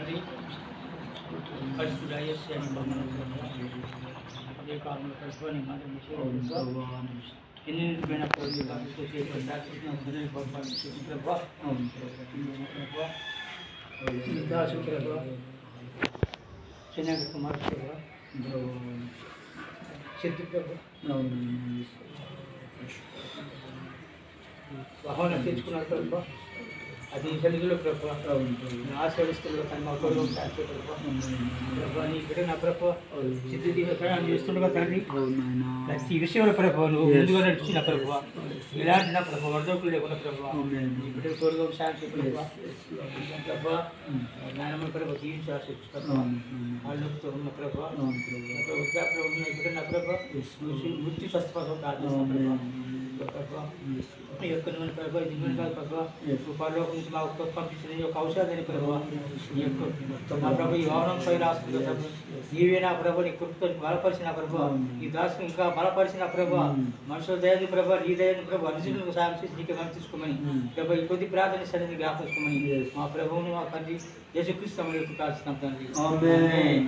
తండ్రి పరిశుద్ధుడా యేసయ్య నీ వందనాలు అదే కాలంలో పరిశుభ్రని మాట ఎన్ని నిలిపోయిన ప్రభు దాసు ప్రభు చెన్నై కుమార్ ప్రభు సిద్ధు ప్రభు వాహనం తెచ్చుకున్నారు ప్రభు అది తెలుగులో ప్రభు ఆశీర్వదిస్తున్న తన మొక్కలు ప్రభు నీ బిడ్డ నా ప్రభు సిద్ధి ప్రయాణం చేస్తుండగా తండ్రి ప్రతి విషయంలో ప్రభు నువ్వు ముందుగా నడిచిన ప్రభు ఇలాంటి నా ప్రభు వరదోకులు లేకుండా ప్రభు నీ బిడ్డ తోడుగా శాంతి ప్రభు ప్రభు జ్ఞానమైన ప్రభు జీవించి ఆశిస్తు వాళ్ళతో ఉన్న ప్రభు వృద్ధాప్యం ఉన్న బిడ్డ నా ప్రభు మృత్యు స్వస్థపడడం ప్రార్థిస్తున్నాను ప్రభు ఈ యొక్క నూనె ప్రభు ఇది నూనె కాదు ప్రభు పరలోకం నుంచి మా ఒక్క పంపించిన ఈ యొక్క ఔషధాన్ని ప్రభు ఈ యొక్క నా ప్రభు ఈ వాహనం పై రాస్తుంది ప్రభు నీవే నా ప్రభు నీ కృపతో బలపరిచిన ప్రభు ఈ దాసుని ఇంకా బలపరిచిన ప్రభు మనుషుల దయాన్ని ప్రభు నీ దయాన్ని ప్రభు అనుజులకు సాయం చేసి నీకే మనం తీసుకోమని ప్రభు ఈ కొద్ది ప్రార్థన సరిని జ్ఞాపకమని మా ప్రభువుని మా తండ్రి యేసుక్రీస్తు యొక్క ప్రార్థిస్తాం తండ్రి ఆమేన్.